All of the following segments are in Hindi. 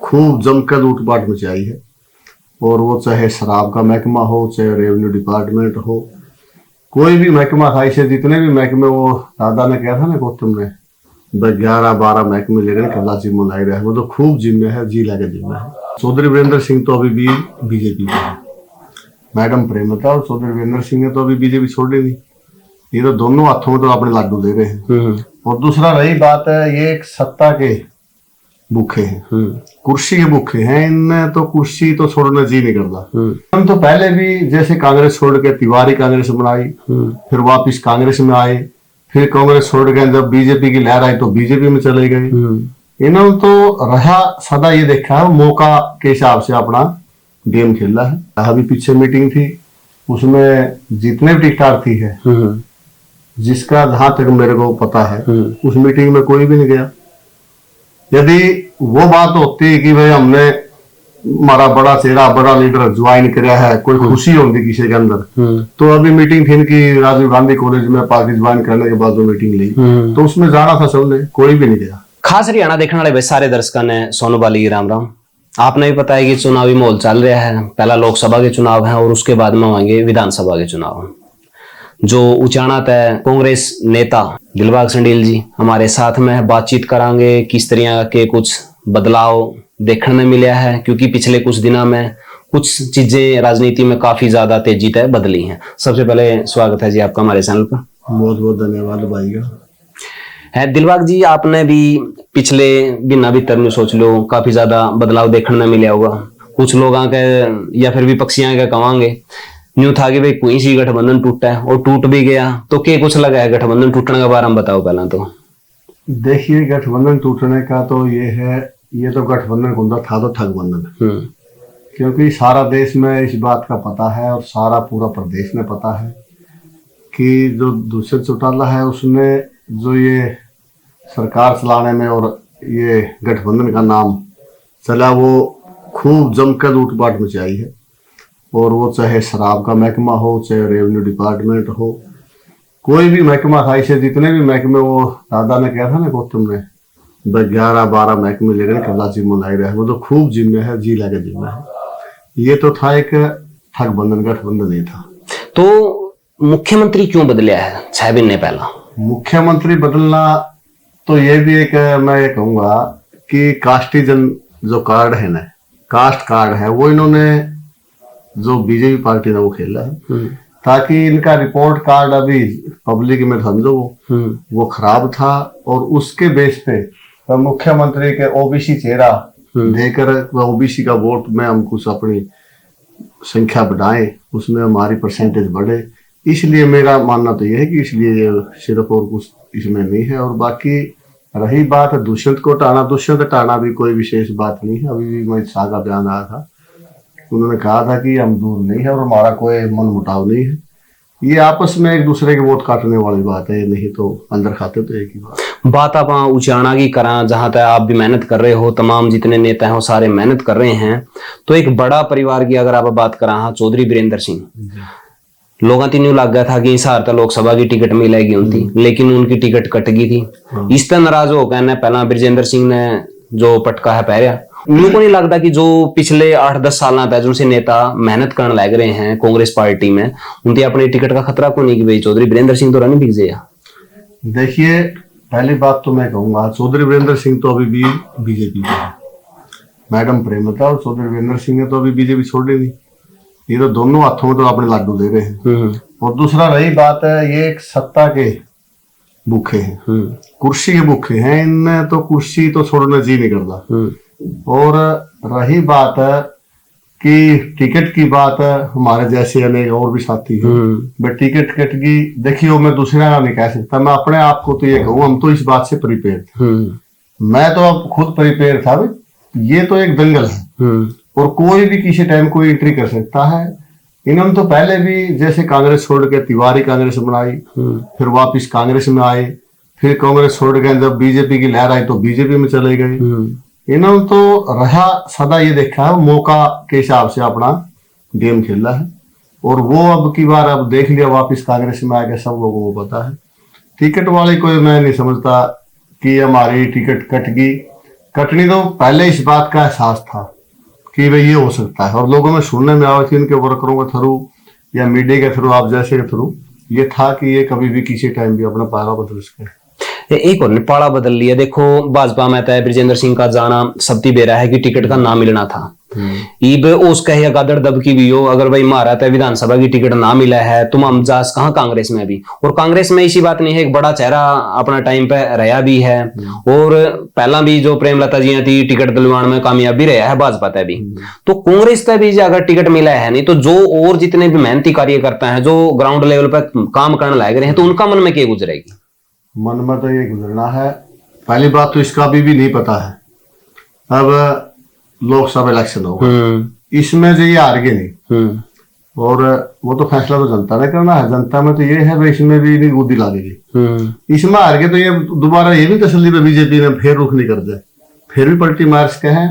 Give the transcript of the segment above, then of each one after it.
खूब जमकर लूटपाट मचाई है। और वो चाहे शराब का महकमा हो, चाहे रेवेन्यू डिपार्टमेंट हो, कोई भी महकमा था, इसे जितने भी महकमे, वो दादा ने कहा था ना गौतम ने 11-12 महकमे लेकर कला जिम्मे लाई रहे, वो तो खूब जिम्मे है, जी लाके जिम्मे है। चौधरी वीरेंद्र सिंह तो अभी भी बीजेपी में है, मैडम प्रेमलता और चौधरी वीरेंद्र सिंह ने तो अभी बीजेपी छोड़ ली नहीं। ये तो दोनों हाथों में तो अपने लाडू दे रहे हैं। और दूसरा रही बात है, ये एक सत्ता के भूखे हैं, कुर्सी के भूखे हैं, इनने तो कुर्सी तो छोड़ने जी नहीं करता। हम तो पहले भी जैसे कांग्रेस छोड़ के तिवारी कांग्रेस बनाई, फिर वापिस कांग्रेस में आए, फिर कांग्रेस छोड़ के जब बीजेपी की लहर आई तो बीजेपी में चले गए। इन्होंने तो रहा सदा ये देखा है, मौका के हिसाब से अपना गेम खेला है। अभी पीछे मीटिंग थी, उसमें जितने भी टिकटार्थी है, जिसका जहां तक मेरे को पता है, उस मीटिंग में कोई भी नहीं गया। यदि वो बात होती कि भाई हमने हमारा बड़ा चेहरा, बड़ा लीडर ज्वाइन कराया है, कोई खुशी होती किसी के अंदर, तो अभी मीटिंग थी कि राजीव गांधी कॉलेज में पार्टी ज्वाइन करने के बाद वो मीटिंग ली, तो उसमें जाना था सबने, कोई भी नहीं गया। खास हरियाणा देखने वाले सारे दर्शकों ने सोनू बाली राम राम। आपने भी पता है कि चुनावी माहौल चल रहा है, पहला लोकसभा के चुनाव है और उसके बाद में होंगे विधानसभा के चुनाव। जो उचाणत है कांग्रेस नेता दिलबाग संडील जी हमारे साथ में बातचीत करांगे, किस तरह के कुछ बदलाव देखने में मिला है, क्योंकि पिछले कुछ दिनों में कुछ चीजें राजनीति में काफी ज्यादा तेजी से बदली हैं। सबसे पहले स्वागत है जी आपका हमारे चैनल पर। बहुत बहुत धन्यवाद भाई का। है दिलबाग जी, आपने भी पिछले बिना भीतर में सोच लो काफी ज्यादा बदलाव देखने में मिला होगा। कुछ लोग आके या फिर विपक्षियां के कहेंगे न्यू था कि भाई कोई सी गठबंधन टूटा है और टूट भी गया, तो क्या कुछ लगा है गठबंधन टूटने के बारे में बताओ पहला तो। देखिए, गठबंधन टूटने का तो ये है, ये तो गठबंधन कौन था तो ठगबंधन, क्योंकि सारा देश में इस बात का पता है और सारा पूरा प्रदेश में पता है कि जो दुष्यंत चौटाला है उसने जो ये सरकार चलाने में और ये गठबंधन का नाम चला, वो खूब जमकर लूटपाट मचाई है। और वो चाहे शराब का महकमा हो, चाहे रेवेन्यू डिपार्टमेंट हो, कोई भी महकमा था, इसे जितने भी महकमे, वो दादा ने कहा था ना गौतम ने 11-12 महकमे लेकर कला जिम्मे लाई रहे, वो तो खूब जिम्मे है, जी लाके जिम्मे है। ये तो था एक ठगबंधन, गठबंधन नहीं था। तो मुख्यमंत्री क्यों बदलिया है 6 महीने पहला? मुख्यमंत्री बदलना तो ये भी एक, मैं ये कहूंगा कि कास्टिजन जो कार्ड है ना, कास्ट कार्ड है, वो इन्होंने जो बीजेपी पार्टी ने वो खेला है, ताकि इनका रिपोर्ट कार्ड अभी पब्लिक में समझो वो खराब था, और उसके बेस पे मुख्यमंत्री के ओबीसी चेहरा देकर ओबीसी का वोट में हम कुछ अपनी संख्या बढ़ाएं, उसमें हमारी परसेंटेज बढ़े। इसलिए मेरा मानना तो यह है कि इसलिए सिर्फ और कुछ इसमें नहीं है। और बाकी रही बात दुष्यंत को हटाना, दुष्यंत हटाना भी कोई विशेष बात नहीं है। अभी भी मैं शाह का बयान आया था, उन्होंने कहा था कि हम दूर नहीं है और हमारा कोई मन मुटाव नहीं है, ये आपस में एक दूसरे के वोट काटने वाली बात है, नहीं तो अंदर खाते तो एक ही बात आप उचाणा की करा, जहां तक आप भी मेहनत कर रहे हो, तमाम जितने नेता हैं वो सारे मेहनत कर रहे हैं, तो एक बड़ा परिवार की अगर आप बात करा, चौधरी वीरेंद्र सिंह, लोगों तीनों लग गया था कि सहारता लोकसभा की टिकट मिलेगी उनकी, लेकिन उनकी टिकट कट गई थी। इस तरह नाराज हो गए पहला ब्रजेंद्र सिंह ने जो पटका है पहरिया, उनको को नहीं लगता कि जो पिछले 8-10 साल तक जिनसे नेता मेहनत करने लग रहे हैं कांग्रेस पार्टी में, उनकी अपनी टिकट का खतरा को नहीं कि भाई चौधरी वीरेंद्र सिंह तो रन बिक जाए? देखिए, पहली बात तो मैं कहूंगा चौधरी वीरेंद्र सिंह तो अभी भी बीजेपी में है, मैडम प्रेमलता और चौधरी वीरेंद्र सिंह ने तो अभी बीजेपी छोड़ ली नहीं। ये तो दोनों हाथों में तो अपने लाडू दे रहे हैं। और दूसरा रही बात है, ये एक सत्ता के भूखे हैं, कुर्सी के भूखे हैं, इनने तो कुर्सी तो छोड़ने जी नहीं करता। और रही बात है कि टिकट की बात है, हमारे जैसे अनेक और भी साथी हैं, बट टिकट कट गई, देखियो मैं दूसरे का नहीं कह सकता, मैं अपने आप को तो ये कहूँ, हम तो इस बात से प्रिपेयर थे। मैं तो अब खुद प्रिपेयर था, ये तो एक दंगल है और कोई भी किसी टाइम कोई एंट्री कर सकता है। इन्होंने तो पहले भी जैसे कांग्रेस छोड़ के तिवारी कांग्रेस बनाई, फिर वापिस कांग्रेस में आए, फिर कांग्रेस छोड़ के जब बीजेपी की लहर आई तो बीजेपी में चले गए। इन्होंने तो रहा सदा ये देखा है, मौका के हिसाब से अपना गेम खेला है। और वो अब की बार अब देख लिया, वापिस कांग्रेस में आ गया, सब लोगों को पता है। टिकट वाले कोई मैं नहीं समझता कि हमारी टिकट कट गई, कटनी तो पहले इस बात का एहसास था कि भाई ये हो सकता है, और लोगों में सुनने में आया थी इनके वर्करों के थ्रू या मीडिया के थ्रू, आप जैसे के थ्रू, ये था कि ये कभी भी किसी टाइम भी अपना पारा बदल सके। एक और ने पाला बदल लिया। देखो भाजपा में तय ब्रिजेंद्र सिंह का जाना सबती बेरा है कि टिकट का ना मिलना था। ईब उस कहे गादड़ दब की भी हो, अगर भाई मारा तय विधानसभा की टिकट ना मिला है तुम हम जास कहाँ कांग्रेस में भी। और कांग्रेस में इसी बात नहीं है, एक बड़ा चेहरा अपना टाइम पे रहा भी है, और पहला भी जो प्रेमलता जी थी टिकट दिलवाने में कामयाब भी रहा है भाजपा तय भी। तो कांग्रेस तय भी अगर टिकट मिला है नहीं, तो जो और जितने भी मेहनती कार्यकर्ता हैं जो ग्राउंड लेवल पर काम करने लग रहे हैं, तो उनका मन में क्या गुजरेगी? मन में तो ये गुजरना है, पहली बात तो इसका भी नहीं पता है। अब लोकसभा इलेक्शन होगा, इसमें जो ये हार गए नहीं, और वो तो फैसला तो जनता ने करना है। जनता में तो ये है भाई इसमें भी नहीं गुद्दी लागेगी। इसमें हार गए तो ये दोबारा ये भी तसल्ली पे बीजेपी ने फिर रुख नहीं कर दे, फिर भी पलटी मार सके हैं।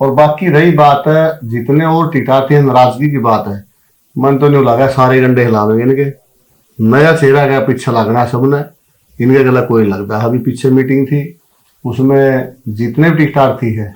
और बाकी रही बात है जितने और टिकाते हैं, नाराजगी की बात है, मन तो नहीं लगा सारे डंडे हिलावेंगे इनके, नया चेहरा का पीछे लगना है सबने, इनके गला कोई लगता है। अभी पीछे मीटिंग थी, उसमें जितने भी टिकटार्थी है,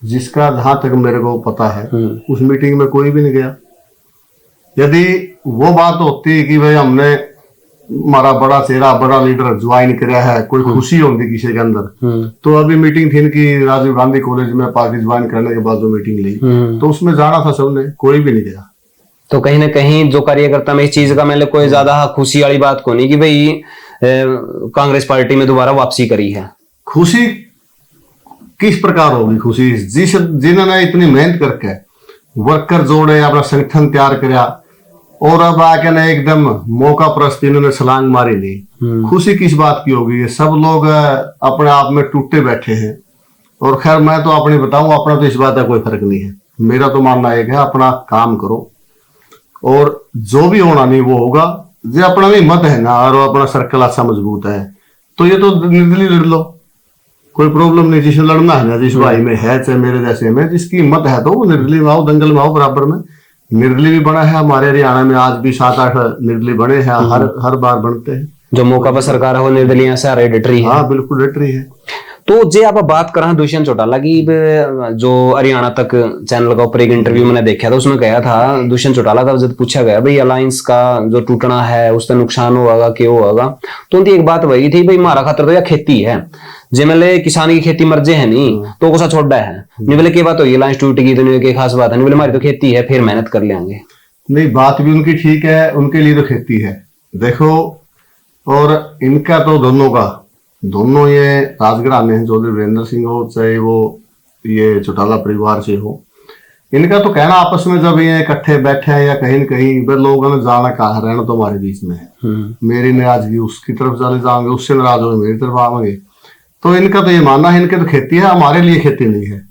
जिसका जहां तक मेरे को पता है उस मीटिंग में कोई भी नहीं गया। यदि वो बात होती कि भाई हमने हमारा बड़ा चेहरा बड़ा लीडर ज्वाइन किया है, कोई खुशी होती किसी के अंदर, तो अभी मीटिंग थी इनकी राजीव गांधी कॉलेज में, पार्टी ज्वाइन करने के बाद जो मीटिंग ली, तो उसमें जाना था सबने, कोई भी नहीं गया। तो कहीं ना कहीं जो कार्यकर्ता में इस चीज का मतलब कोई ज्यादा खुशी वाली बात को नहीं कि भाई कांग्रेस पार्टी में दोबारा वापसी करी है। खुशी किस प्रकार होगी? खुशी जिन्होंने इतनी मेहनत करके वर्कर जोड़े, अपना संगठन तैयार किया, और अब आके ना एकदम मौका प्रस्त इन्होंने छलांग मारी नहीं, खुशी किस बात की होगी? ये सब लोग अपने आप में टूटे बैठे हैं। और खैर मैं तो अपनी बताऊं, अपना तो इस बात का कोई फर्क नहीं है। मेरा तो मानना एक है, अपना काम करो और जो भी होना नहीं वो होगा। जो अपना भी मत है ना, और अपना सर्कल अच्छा मजबूत है, तो ये तो निर्दलीय लड़ लो, कोई प्रॉब्लम नहीं। जिसे लड़ना है ना, जिस भाई में है, चाहे मेरे जैसे में, जिसकी हिम्मत है तो वो निर्दलीय में आओ, दंगल में आओ बराबर में। निर्दलीय भी बना है हमारे हरियाणा में, आज भी 7-8 निर्दलीय बने हैं, हर बार बनते हैं। जो मौका पर सरकार है वो निर्दलीय से डट रही है। हाँ बिल्कुल डट रही है। तो जे आप बात करें दुष्यंत चौटाला की, जो हरियाणा तक चैनल का ऊपर एक इंटरव्यू मैंने देखा था, उसमें कहा था दुष्यंत चौटाला का जब पूछा गया भाई अलायंस का जो टूटना है उससे नुकसान होगा क्यों होगा, तो उनकी एक बात वही थी भाई मारा खातर तो या खेती है, जे मेले किसान की खेती मर्जे है नहीं तो कोसा छोड़ा है नहीं, बोले की बात होगी अलायंस टूट गई तो नहीं खास बात है, नहीं बोले हमारी तो खेती है फिर मेहनत कर लेंगे। नहीं, बात भी उनकी ठीक है, उनके लिए तो खेती है देखो। और इनका तो दोनों ये राजघराने हैं, चौधरी वीरेंद्र सिंह हो चाहे वो ये चौटाला परिवार से हो, इनका तो कहना आपस में जब ये इकट्ठे बैठे हैं या कहीं न कहीं वे लोगों ने जाना कहा रहना तो हमारे बीच में है, मेरी नाराजगी उसकी तरफ चले जाएंगे, उससे नाराज हो मेरी तरफ आवेंगे। तो इनका तो ये मानना है इनके तो खेती है, हमारे लिए खेती नहीं है।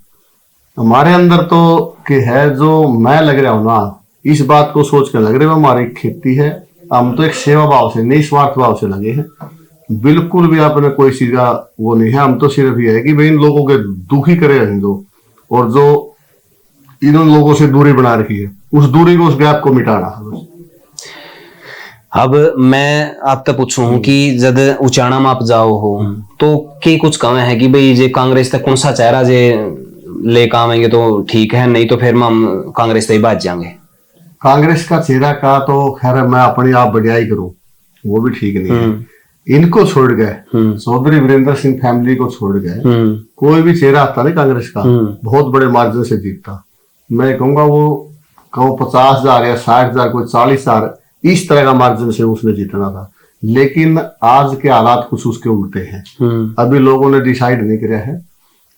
हमारे अंदर तो कि है जो मैं लग रहा हूँ ना, इस बात को सोच कर लग रहे हो हमारी खेती है। हम तो एक सेवा भाव से, निस्वार्थ भाव से लगे हैं, बिल्कुल भी आपने कोई चीज का वो नहीं है। हम तो सिर्फ ये है कि भाई इन लोगों के दुखी करे रहें दो, और जो इन लोगों से दूरी बना रखी है उस दूरी को, उस गैप को मिटाना है। अब मैं आपसे पूछूं कि जब उचाणा में आप जाओ हो तो के कुछ कहे हैं कि भाई जे कांग्रेस तक कौन सा चेहरा जे लेकर आवेंगे तो ठीक है, नहीं तो फिर हम कांग्रेस से बाज जाएंगे। कांग्रेस का चेहरा का तो खैर मैं अपनी आप बढ़ियाई करूं वो भी ठीक नहीं है। इनको छोड़ गए, चौधरी वीरेंद्र सिंह फैमिली को छोड़ गए, कोई भी चेहरा आता नहीं कांग्रेस का बहुत बड़े मार्जिन से जीतता। मैं कहूंगा वो 50,000 या 60,000 कोई 40,000 इस तरह का मार्जिन से उसने जीतना था। लेकिन आज के हालात कुछ उसके उल्टे हैं। अभी लोगों ने डिसाइड नहीं किया है,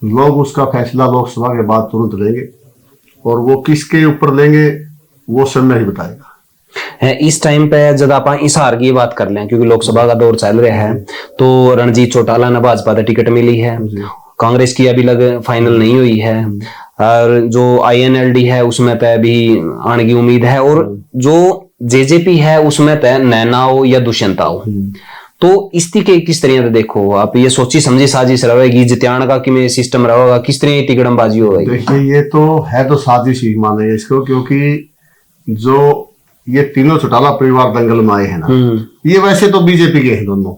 लोग उसका फैसला लोकसभा के बाद तुरंत लेंगे, और वो किसके ऊपर लेंगे वो समय ही बताएगा। इस टाइम पे जब आप इस हार की बात कर लें, क्योंकि लोकसभा का दौर चल रहा है, तो रणजीत चौटाला ने भाजपा का टिकट मिली है, कांग्रेस की अभी लग फाइनल नहीं हुई है, और जो INLD है उसमें तय भी आने की उम्मीद है, और जो JJP है उसमें तय नैना हो या दुष्यंत हो। तो इसी के किस तरह से देखो आप, ये सोची समझी साजिश रहेगी, जित्याण का कि सिस्टम रहेगा, किस तरह टिकटबाजी होगी? देखिए ये तो है तो साजिश ही माने इसको, क्योंकि जो ये तीनों चौटाला परिवार दंगल में आए हैं ना, ये वैसे तो बीजेपी के हैं दोनों,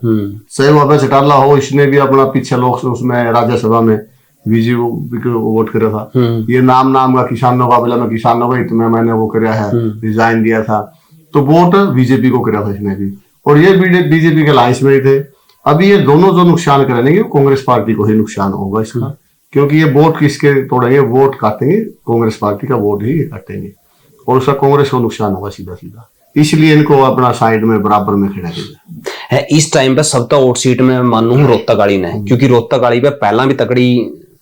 चाहे वो अभय चौटाला हो, इसने भी अपना पीछे लोग उसमें राज्यसभा में बीजेपी को वोट करा था। ये नाम का किसानों का बोला, मैं किसानों का हित में मैंने वो कराया है, रिजाइन दिया था, तो वोट बीजेपी को करा था इसने भी, और ये बीजेपी के अलायंस में ही थे। अभी ये दोनों जो नुकसान करेंगे कांग्रेस पार्टी को ही नुकसान होगा इसका, क्योंकि ये वोट किसके तोड़ेंगे, वोट काटेंगे कांग्रेस पार्टी का, वोट ही काटेंगे, और उसका कांग्रेस को नुकसान होगा सीधा सीधा। इसलिए इनको अपना साइड में बराबर में खड़ा किया है। इस टाइम पे सबका वोट सीट में मानू रोहतक वाली ने, क्योंकि रोहतक वाली पे पहला भी तकड़ी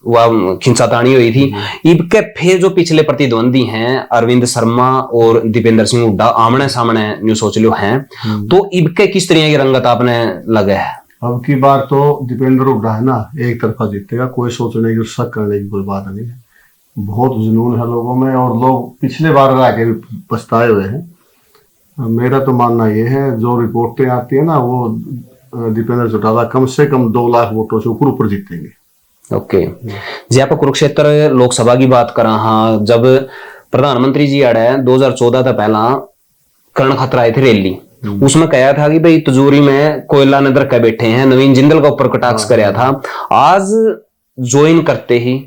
वह खिंचातानी हुई थी। इनके फिर जो पिछले प्रतिद्वंदी हैं अरविंद शर्मा और दीपेंद्र सिंह हुड्डा आमने सामने न्यू सोच लो हैं, तो इनके किस तरह की रंगत आपने लगे है? अब की बार तो दीपेंद्र हुड्डा है ना एक तरफा जीतेगा, कोई सोचने की शक करने की कोई बात नहीं है। बहुत जुनून है लोगों में, और लोग पिछले बार आके भी पछताए हुए हैं। मेरा तो मानना ये है, जो रिपोर्टें आती है ना, वो दीपेंद्र चौटाला कम से कम 2 लाख वोटों से ऊपर जीतेंगे। ओके जी, आप कुरुक्षेत्र लोकसभा की बात करा, हाँ, जब प्रधानमंत्री जी आड़े 2014 था पहला करण खतरा आए थे रैली, उसमें कहा था कि भाई तिजोरी में कोयला नजर के बैठे हैं, नवीन जिंदल का ऊपर कटाक्ष कराया था। आज ज्वाइन करते ही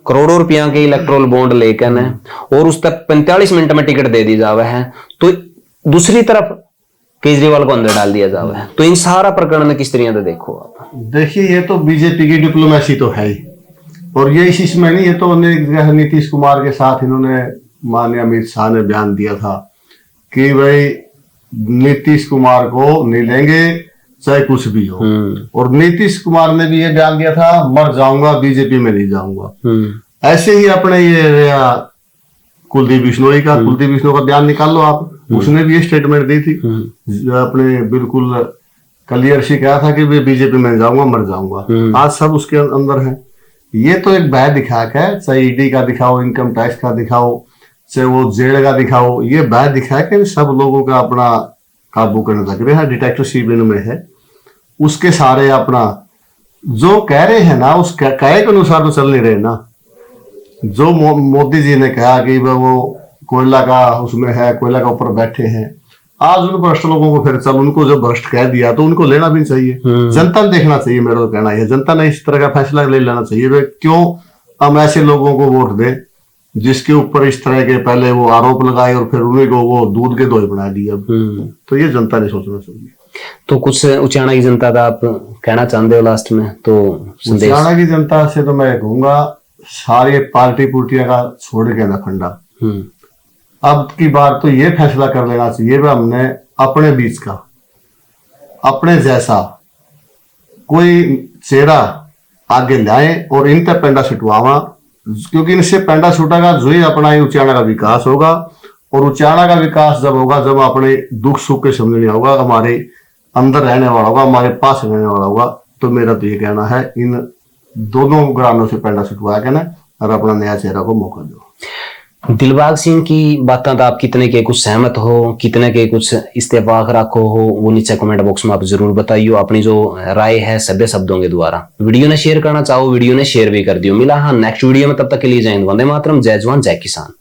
करोड़ों रुपया के इलेक्ट्रोल बॉन्ड लेकर ने, और उस तक 45 मिनट में टिकट दे दी जावे है, तो दूसरी तरफ केजरीवाल को अंदर डाल दिया जावे है। तो इन सारा प्रकरण किस तरह से देखो आप? देखिए, ये तो बीजेपी की डिप्लोमेसी तो है ही, और ये इसमें नहीं, ये तो नीतीश कुमार के साथ इन्होंने माननीय अमित शाह ने बयान दिया था कि भाई नीतीश कुमार को नहीं लेंगे चाहे कुछ भी हो, और नीतीश कुमार ने भी ये बयान दिया था, मर जाऊंगा बीजेपी में नहीं जाऊंगा। ऐसे ही अपने ये कुलदीप बिश्नोई का बयान निकाल लो आप, उसने भी ये स्टेटमेंट दी थी, अपने बिल्कुल क्लियर सी कहा था कि बीजेपी में जाऊंगा मर जाऊंगा। आज सब उसके अंदर है। ये तो एक भय दिखा के, चाहे ईडी का दिखाओ, इनकम टैक्स का दिखाओ, चाहे वो जेल का दिखाओ, ये भय दिखा के सब लोगों का अपना काबू करने लग रहे हैं। डिटेक्टरशिप इनमें है, उसके सारे अपना जो कह रहे हैं ना, उस कहे के अनुसार तो चल नहीं रहे ना। जो मोदी जी ने कहा कि वो कोयला का उसमें है, कोयला का ऊपर बैठे हैं, आज उन भ्रष्ट लोगों को फिर चल उनको जब भ्रष्ट कह दिया तो उनको लेना भी चाहिए, जनता ने देखना चाहिए। मेरा तो कहना है जनता ने इस तरह का फैसला ले लेना चाहिए। वे क्यों हम ऐसे लोगों को वोट दें जिसके ऊपर इस तरह के पहले वो आरोप लगाए और फिर उन्हीं को वो दूध के दोहे बना दिए। तो ये जनता ने सोचना चाहिए। तो कुछ उचाना की जनता का आप कहना चाहते हो लास्ट में? तो उचाना की जनता से तो मैं कहूंगा, सारी पार्टी पुर्टियां का छोड़ के ना फंडा, अब की बार तो ये फैसला कर लेना चाहिए कि हमने अपने बीच का, अपने जैसा कोई चेहरा आगे लाए और इन तक पेंडा छुटवावा, क्योंकि इनसे पेंडा छूटेगा जो ही अपना ही उचाना का विकास होगा। और उचाना का विकास जब होगा जब अपने दुख सुख के समझने होगा, हमारे अंदर रहने वाला होगा, हमारे पास रहने वाला होगा। तो मेरा तो ये कहना है, इन दोनों ग्रामीणों से पेंडा छुटवा के ना और अपना नया चेहरा को मौका दो। दिलबाग सिंह की बातें तो आप कितने के कुछ सहमत हो, कितने के कुछ इस्तेफाक रखो हो, वो नीचे कमेंट बॉक्स में आप जरूर बताइए। अपनी जो राय है सभ्य शब्दों के द्वारा वीडियो ने शेयर करना चाहो, वीडियो ने शेयर भी कर दियो। मिला हाँ नेक्स्ट वीडियो में, तब तक के लिए जय हिंद, वंदे मातरम, जय जवान जय किसान।